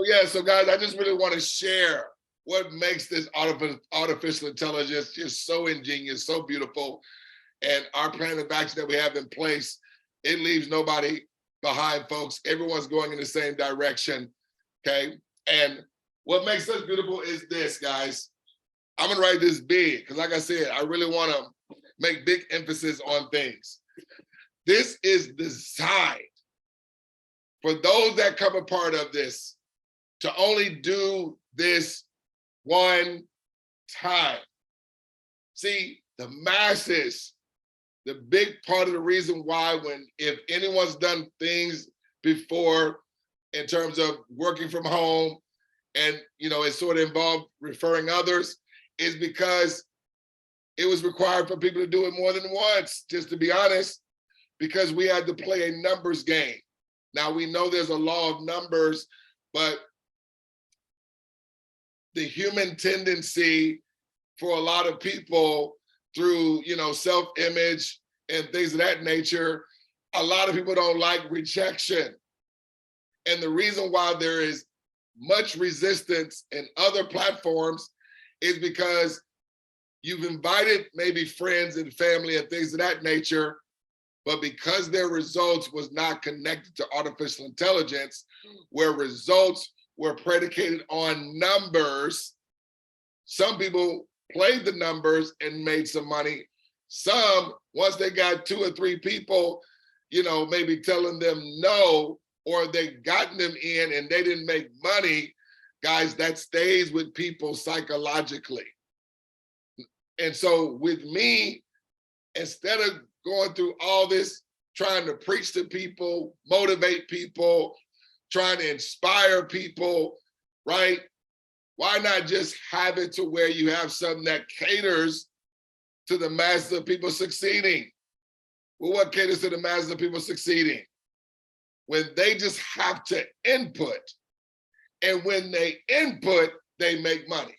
yeah, so guys, I just really want to share what makes this artificial intelligence just so ingenious, so beautiful. And our plan of action that we have in place, it leaves nobody behind, folks. Everyone's going in the same direction, okay? And what makes us beautiful is this, guys. I'm gonna write this big, because like I said, I really wanna make big emphasis on things. This is designed for those that come a part of this to only do this one time. See, the masses, the big part of the reason why if anyone's done things before in terms of working from home and it sort of involved referring others, is because it was required for people to do it more than once, just to be honest, because we had to play a numbers game. Now we know there's a law of numbers, but the human tendency for a lot of people through, self-image and things of that nature, a lot of people don't like rejection. And the reason why there is much resistance in other platforms is because you've invited maybe friends and family and things of that nature, but because their results was not connected to artificial intelligence, where results were predicated on numbers, some people played the numbers and made some money. Some, once they got 2 or 3 people, maybe telling them no, or they gotten them in and they didn't make money, guys, that stays with people psychologically. And so with me, instead of going through all this, trying to preach to people, motivate people, trying to inspire people, right? Why not just have it to where you have something that caters to the masses of people succeeding? Well, what caters to the masses of people succeeding? When they just have to input, and when they input, they make money.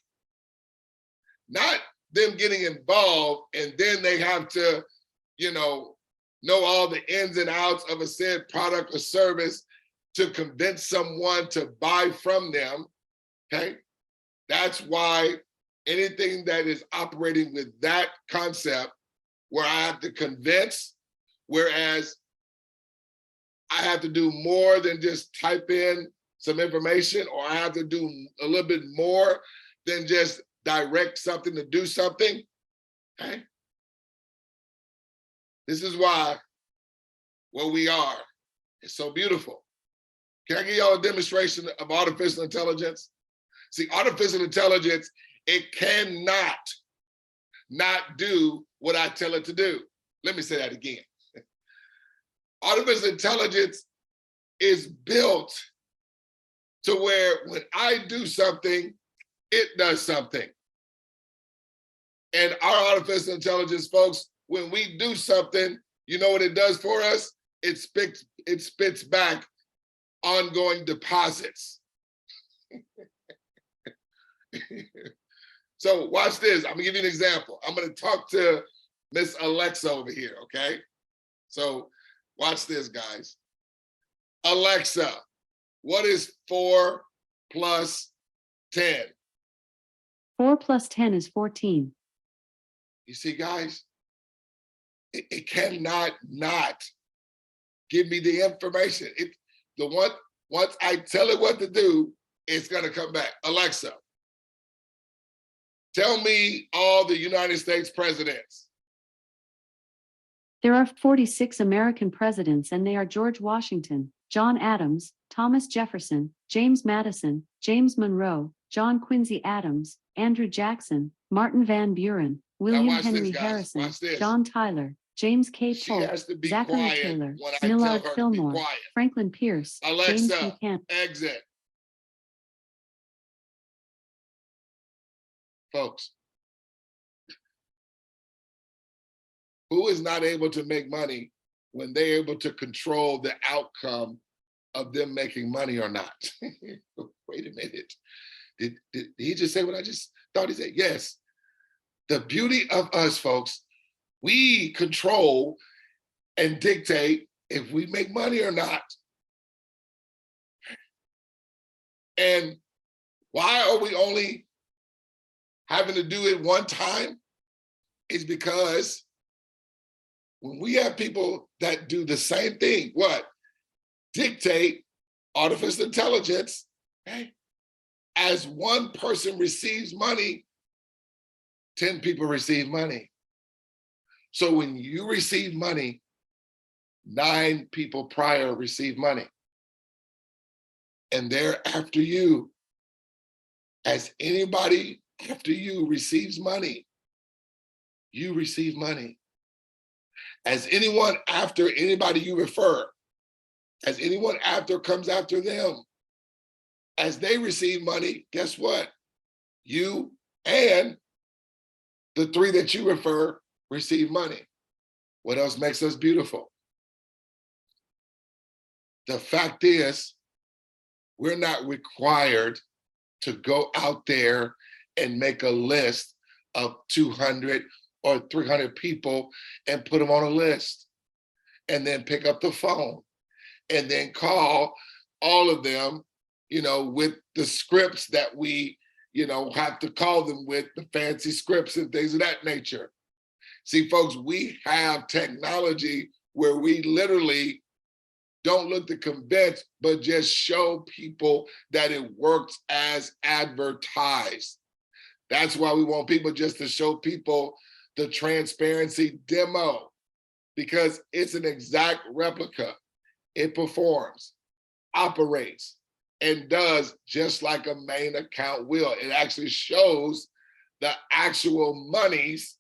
Not them getting involved and then they have to, know all the ins and outs of a said product or service to convince someone to buy from them, okay? That's why anything that is operating with that concept, where I have to convince, whereas I have to do more than just type in some information, or I have to do a little bit more than just direct something to do something, okay? This is why where we are is so beautiful. Can I give y'all a demonstration of artificial intelligence? See, artificial intelligence, it cannot not do what I tell it to do. Let me say that again. Artificial intelligence is built to where when I do something, it does something. And our artificial intelligence, folks, when we do something, you know what it does for us? It spits back ongoing deposits. So watch this. I'm gonna give you an example. I'm gonna talk to Miss Alexa over here, okay? So watch this, guys. Alexa, what is 4 plus 10? 4 plus 10 is 14. You see, guys, it cannot not give me the information. Once I tell it what to do, it's gonna come back. Alexa, tell me all the United States presidents. There are 46 American presidents, and they are George Washington, John Adams, Thomas Jefferson, James Madison, James Monroe, John Quincy Adams, Andrew Jackson, Martin Van Buren, William Henry Harrison, John Tyler, James K. Polk, Zachary Taylor, Millard Fillmore, Franklin Pierce, James Buchanan. Exit. Folks, who is not able to make money when they're able to control the outcome of them making money or not? Wait a minute. Did he just say what I just thought he said? Yes. The beauty of us, folks, we control and dictate if we make money or not. And why are we only having to do it one time? It's because when we have people that do the same thing, what? Dictate artificial intelligence, okay? As one person receives money, 10 people receive money. So when you receive money, 9 people prior receive money. And they're after you. As anybody after you receives money, you receive money. As anyone after anybody you refer, as anyone after comes after them, as they receive money, guess what? You and the 3 that you refer receive money. What else makes us beautiful? The fact is, we're not required to go out there and make a list of 200 or 300 people and put them on a list and then pick up the phone and then call all of them, with the scripts that we, have to call them with, the fancy scripts and things of that nature. See, folks, we have technology where we literally don't look to convince, but just show people that it works as advertised. That's why we want people just to show people the transparency demo, because it's an exact replica. It performs, operates, and does just like a main account will. It actually shows the actual monies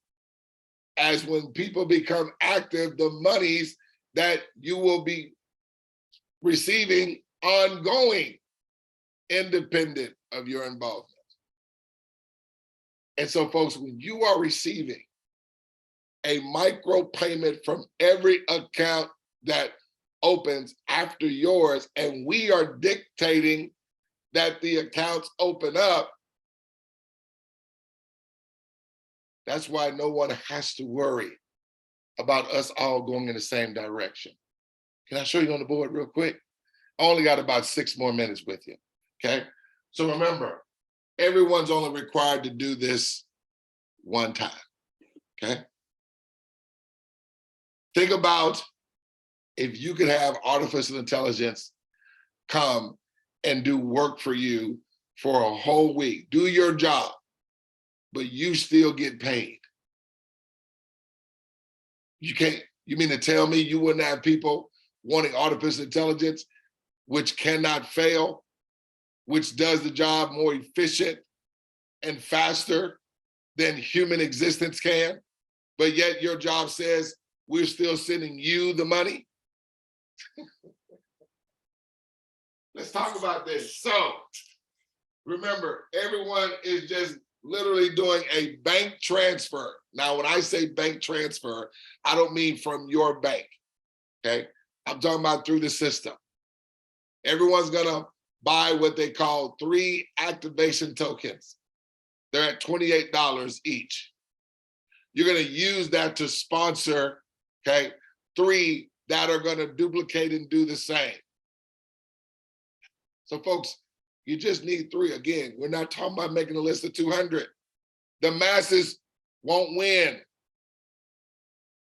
as when people become active, the monies that you will be receiving ongoing, independent of your involvement. And so, folks, when you are receiving a micro payment from every account that opens after yours, and we are dictating that the accounts open up, that's why no one has to worry about us all going in the same direction. Can I show you on the board real quick? I only got about 6 more minutes with you, okay? So remember, everyone's only required to do this one time, okay? Think about if you could have artificial intelligence come and do work for you for a whole week, do your job, but you still get paid. You mean to tell me you wouldn't have people wanting artificial intelligence, which cannot fail, which does the job more efficient and faster than human existence can, but yet your job says we're still sending you the money? Let's talk about this. So remember, everyone is just literally doing a bank transfer. Now, when I say bank transfer, I don't mean from your bank, okay? I'm talking about through the system. Everyone's gonna buy what they call 3 activation tokens. They're at $28 each. You're gonna use that to sponsor, okay, 3 that are gonna duplicate and do the same. So folks, you just need 3. Again, we're not talking about making a list of 200. The masses won't win.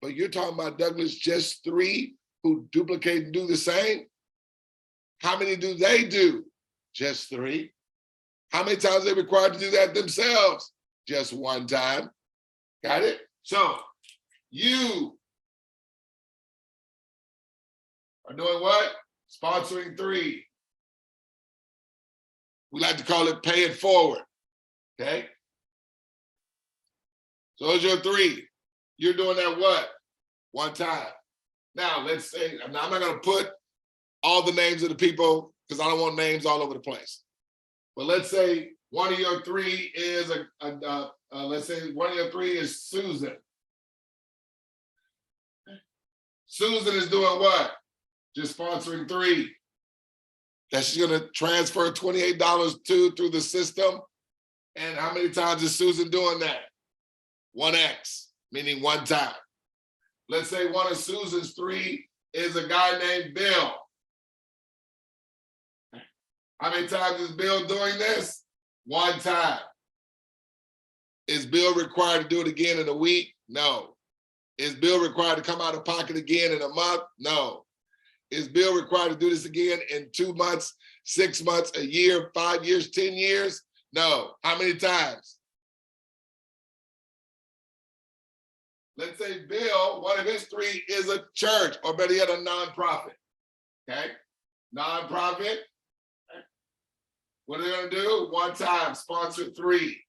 But you're talking about, Douglas, just 3 who duplicate and do the same? How many do they do? Just 3. How many times are they required to do that themselves? Just 1 time. Got it? So you are doing what? Sponsoring 3. We like to call it pay it forward, okay? So those are your 3. You're doing that what? 1 time. Now, let's say, I'm not gonna put all the names of the people because I don't want names all over the place. But let's say one of your 3 is let's say one of your 3 is Susan. Susan is doing what? Just sponsoring 3. That she's gonna transfer $28 through the system. And how many times is Susan doing that? 1x, meaning 1 time. Let's say one of Susan's 3 is a guy named Bill. How many times is Bill doing this? One time. Is Bill required to do it again in a week? No. Is Bill required to come out of pocket again in a month? No. Is Bill required to do this again in 2 months, 6 months, a year, 5 years, 10 years? No. How many times? Let's say Bill, one of his three is a church, or better yet, a nonprofit. Okay? Nonprofit. What are they going to do? One time, sponsor 3.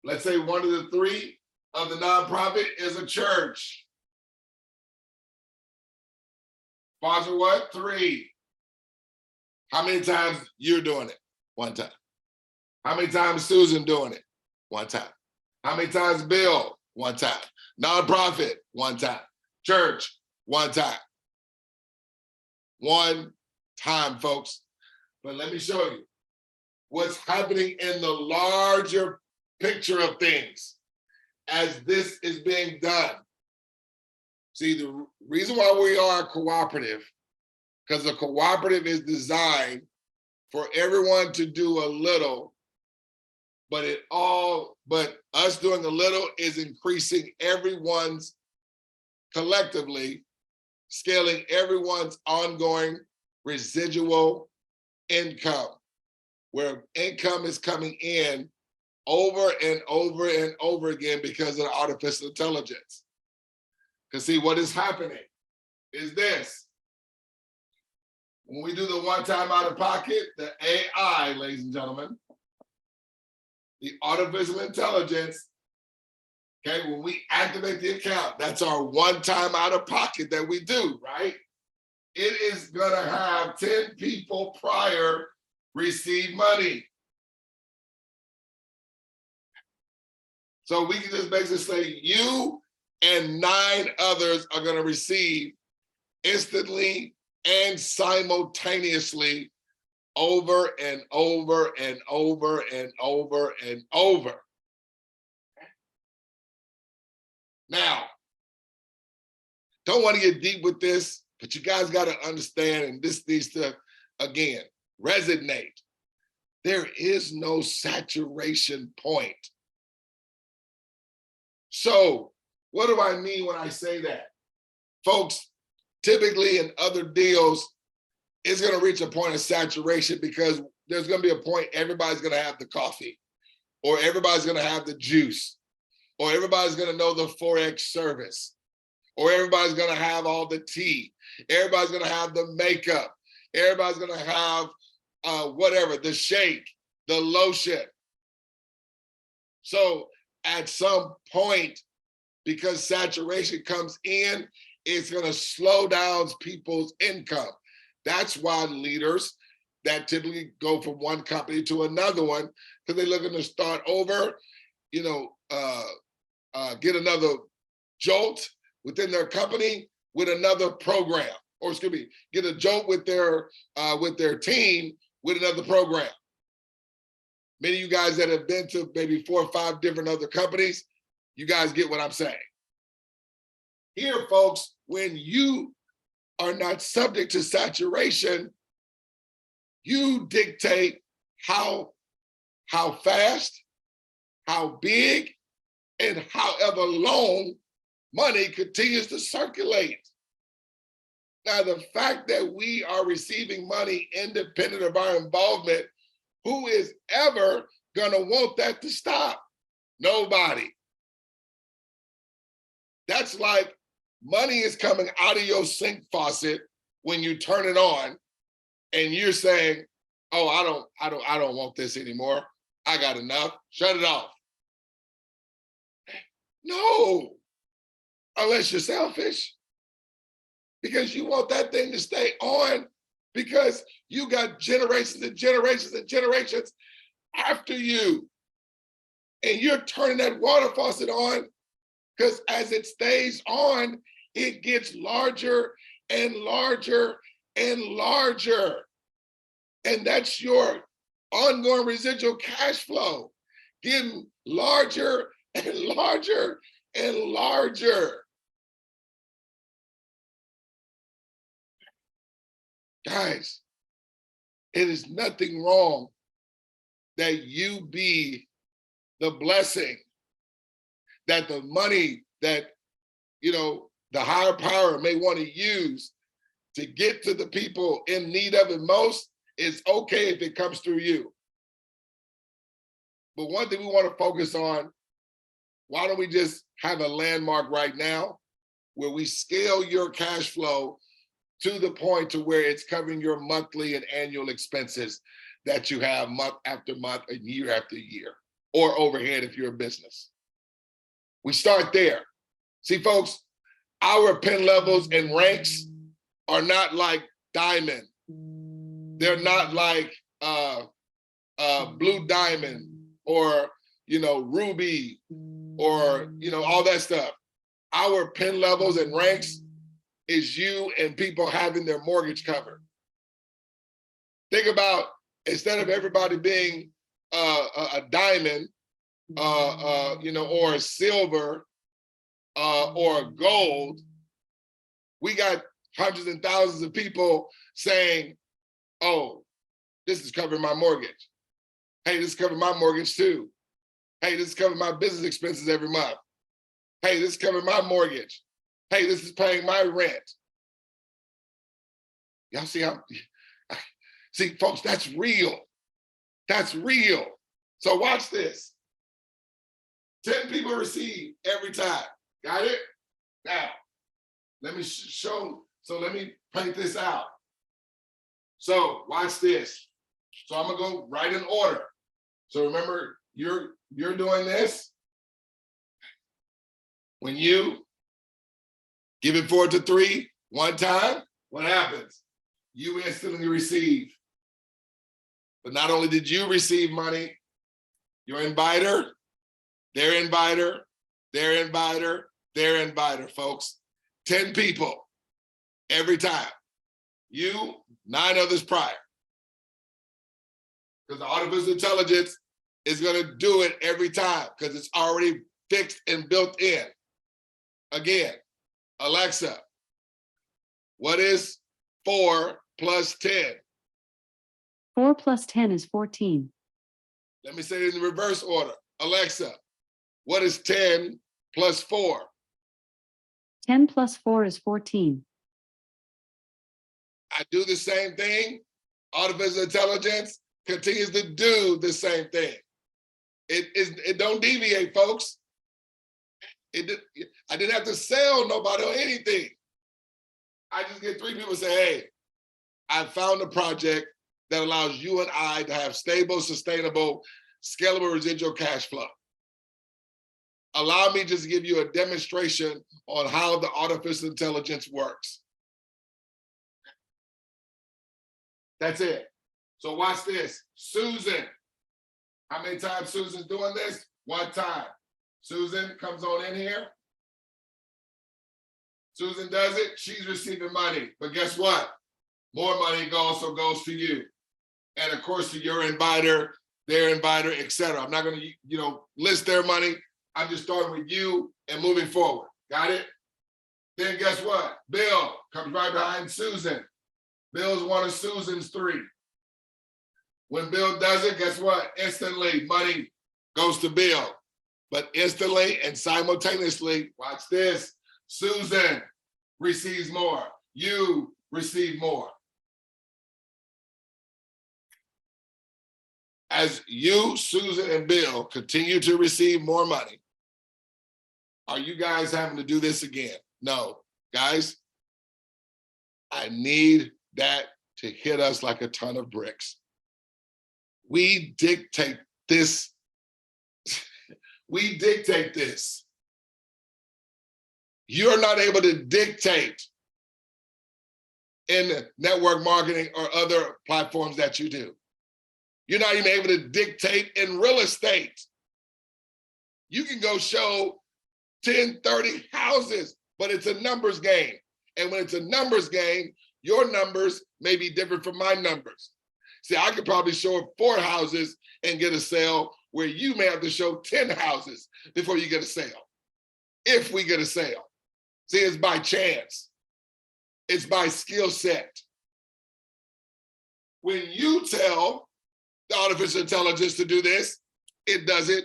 Let's say one of the 3 of the nonprofit is a church. Sponsor what? 3. How many times you're doing it? One time. How many times Susan doing it? One time. How many times Bill? One time. Nonprofit? One time. Church? One time. One time, folks. But let me show you what's happening in the larger picture of things as this is being done. See, the reason why we are a cooperative, because the cooperative is designed for everyone to do a little, but us doing a little is increasing everyone's collectively, scaling everyone's ongoing residual income, where income is coming in over and over and over again because of the artificial intelligence. Because see, what is happening is this. When we do the one time out of pocket, the AI, ladies and gentlemen, the artificial intelligence, okay, when we activate the account, that's our one time out of pocket that we do, right? It is gonna have 10 people prior receive money. So we can just basically say you and 9 others are gonna receive instantly and simultaneously over and over and over and over and over. Now, don't want to get deep with this, but you guys got to understand, and this needs to, again, resonate. There is no saturation point. So what do I mean when I say that? Folks, typically in other deals, it's going to reach a point of saturation because there's going to be a point everybody's going to have the coffee, or everybody's going to have the juice, or everybody's going to know the Forex service, or everybody's going to have all the tea. Everybody's going to have the makeup. Everybody's going to have whatever, the shake, the lotion. So at some point, because saturation comes in, it's going to slow down people's income. That's why leaders that typically go from one company to another one, because they're looking to start over, get another jolt within their company with another program, or excuse me, get a jolt with their team with another program. Many of you guys that have been to maybe 4 or 5 different other companies, you guys get what I'm saying. Here, folks, when you are not subject to saturation, you dictate how fast, how big, and however long money continues to circulate. Now, the fact that we are receiving money independent of our involvement, who is ever gonna want that to stop? Nobody. That's like money is coming out of your sink faucet when you turn it on, and you're saying, "Oh, I don't want this anymore. I got enough. Shut it off." No, unless you're selfish, because you want that thing to stay on because you got generations and generations and generations after you, and you're turning that water faucet on because as it stays on, it gets larger and larger and larger. And that's your ongoing residual cash flow, getting larger and larger and larger. Guys, It is nothing wrong that you be the blessing, that the money that, the higher power may want to use to get to the people in need of it most. It's okay if it comes through you. But one thing we want to focus on, why don't we just have a landmark right now where we scale your cash flow to the point to where it's covering your monthly and annual expenses that you have month after month and year after year, or overhead if you're a business. We start there. See, folks, our pen levels and ranks are not like diamond. They're not like blue diamond or, ruby or, all that stuff. Our pen levels and ranks is you and people having their mortgage covered. Think about, instead of everybody being a diamond, or a silver, or a gold, we got hundreds and thousands of people saying, oh, this is covering my mortgage. Hey, this is covering my mortgage too. Hey, this is covering my business expenses every month. Hey, this is covering my mortgage. Hey, this is paying my rent. Y'all see how, see, folks, that's real. That's real. So watch this. 10 people receive every time. Got it? Now, let me show, so let me paint this out. So watch this. So I'm gonna go right in order. So remember, you're doing this. When you give it 4 to 3 one time, what happens? You instantly receive. But not only did you receive money, your inviter, their inviter, their inviter, their inviter, folks. 10 people every time. You, 9 others prior. Because the artificial intelligence is going to do it every time because it's already fixed and built in. Again, Alexa, what is 4 plus 10? 4 plus 10 is 14. Let me say it in the reverse order. Alexa, what is 10 plus 4? 10 plus 4 is 14. I do the same thing. Artificial intelligence continues to do the same thing. It don't deviate, folks. I didn't have to sell nobody on anything. I just get 3 people say, hey, I found a project that allows you and I to have stable, sustainable, scalable residual cash flow. Allow me just to give you a demonstration on how the artificial intelligence works. That's it. So watch this. Susan. How many times Susan's doing this? 1 time. Susan comes on in here. Susan does it. She's receiving money. But guess what? More money also goes to you. And of course, to your inviter, their inviter, etc. I'm not going to, list their money. I'm just starting with you and moving forward. Got it? Then guess what? Bill comes right behind Susan. Bill's one of Susan's 3. When Bill does it, guess what? Instantly, money goes to Bill. But instantly and simultaneously, watch this, Susan receives more. You receive more. As you, Susan, and Bill continue to receive more money, are you guys having to do this again? No. Guys, I need that to hit us like a ton of bricks. We dictate this. We dictate this. You're not able to dictate in network marketing or other platforms that you do. You're not even able to dictate in real estate. You can go show 10, 30 houses, but it's a numbers game. And when it's a numbers game, your numbers may be different from my numbers. See, I could probably show 4 houses and get a sale where you may have to show 10 houses before you get a sale. If we get a sale. See, it's by chance. It's by skill set. When you tell the artificial intelligence to do this, it does it.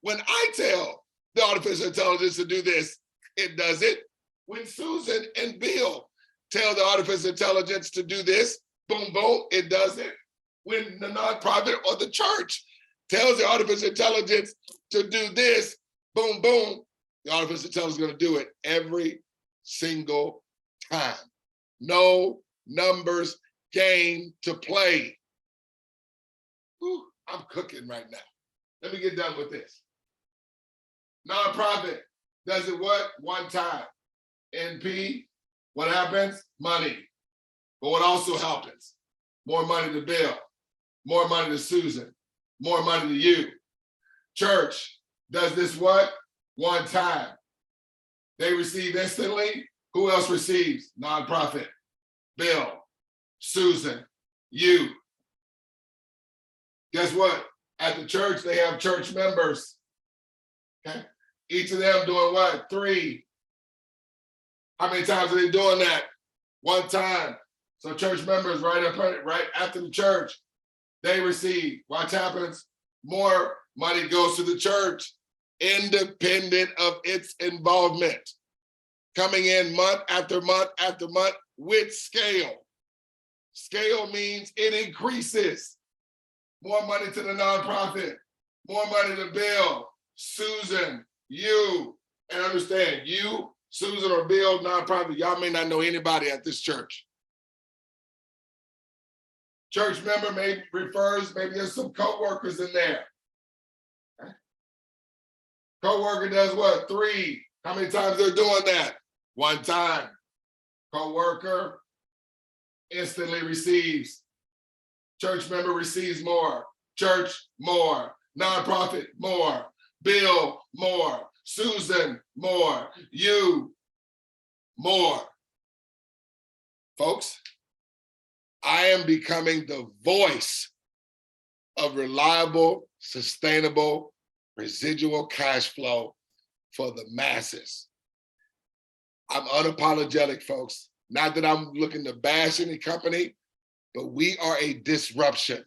When I tell the artificial intelligence to do this, it does it. When Susan and Bill tell the artificial intelligence to do this, boom, boom, it does it. When the nonprofit or the church tells the artificial intelligence to do this, boom, boom, the artificial intelligence is going to do it every single time. No numbers game to play. Whew, I'm cooking right now. Let me get done with this. Nonprofit does it what? One time. NP, what happens? Money. But what also happens? More money to Bill, more money to Susan, more money to you. Church does this what? One time. They receive instantly. Who else receives? Nonprofit. Bill, Susan, you. Guess what? At the church, they have church members. Okay? Each of them doing what? 3. How many times are they doing that? One time. So church members right after the church, they receive. What happens? More money goes to the church, independent of its involvement. Coming in month after month after month with scale. Scale means it increases. More money to the nonprofit, more money to Bill, Susan, you. And understand, you, Susan or Bill, nonprofit, y'all may not know anybody at this church. Church member maybe refers, maybe there's some co-workers in there. Okay. Co-worker does what? 3. How many times they're doing that? One time. Co-worker instantly receives. Church member receives more. Church, more. Nonprofit, more. Bill, more. Susan, more. You, more. Folks, I am becoming the voice of reliable, sustainable, residual cash flow for the masses. I'm unapologetic, folks. Not that I'm looking to bash any company, but we are a disruption.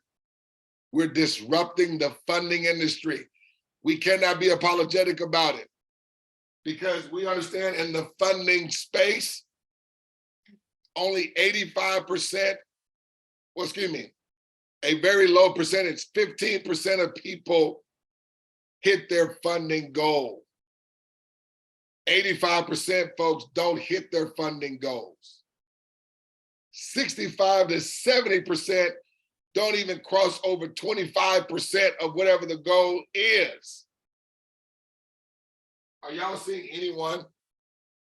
We're disrupting the funding industry. We cannot be apologetic about it because we understand in the funding space, only 85%, well, excuse me, a very low percentage, 15% of people hit their funding goal. 85% folks don't hit their funding goals. 65 to 70% don't even cross over 25% of whatever the goal is. Are y'all seeing anyone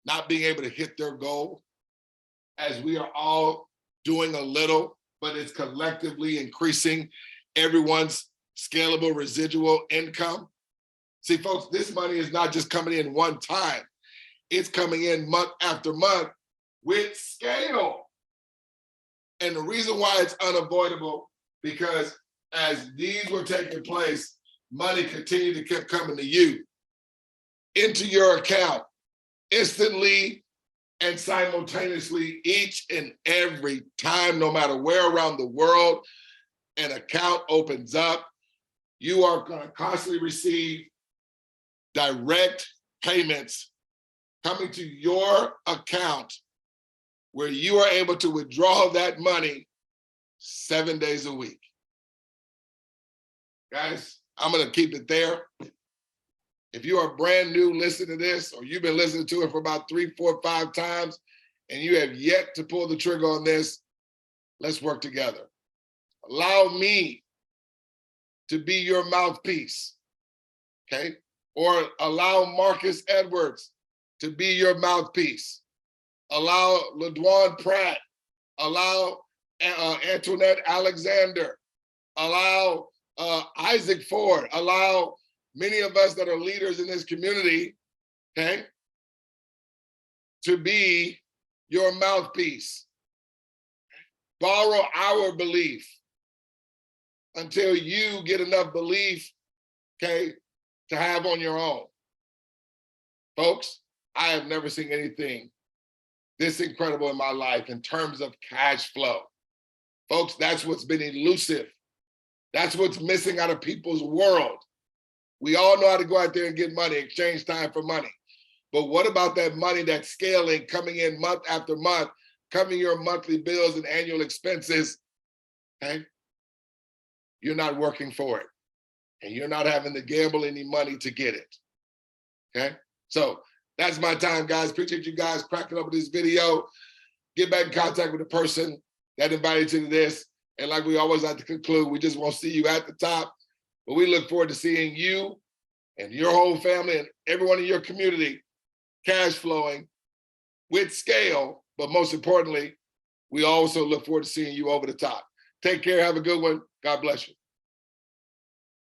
not being able to hit their goal as we are all doing a little, but it's collectively increasing everyone's scalable residual income? See, folks, this money is not just coming in one time. It's coming in month after month with scale. And the reason why it's unavoidable, because as these were taking place, money continued to keep coming to you, into your account, instantly and simultaneously, each and every time, no matter where around the world an account opens up, you are going to constantly receive direct payments coming to your account where you are able to withdraw that money 7 days a week. Guys, I'm going to keep it there. If you are brand new listening to this, or you've been listening to it for about 3, 4, 5 times, and you have yet to pull the trigger on this, let's work together. Allow me to be your mouthpiece, okay? Or allow Marcus Edwards to be your mouthpiece. Allow LaDwan Pratt, allow Antoinette Alexander, allow Isaac Ford, allow many of us that are leaders in this community, okay, to be your mouthpiece. Borrow our belief until you get enough belief, okay, to have on your own. Folks, I have never seen anything this incredible in my life in terms of cash flow. Folks, that's what's been elusive. That's what's missing out of people's world. We all know how to go out there and get money, exchange time for money. But what about that money that's scaling, coming in month after month, covering your monthly bills and annual expenses? Okay? You're not working for it. And you're not having to gamble any money to get it. Okay? So that's my time, guys. Appreciate you guys cracking up with this video. Get back in contact with the person that invited you to this. And like we always like to conclude, we just want to see you at the top. But we look forward to seeing you and your whole family and everyone in your community cash flowing with scale. But most importantly, we also look forward to seeing you over the top. Take care. Have a good one. God bless you.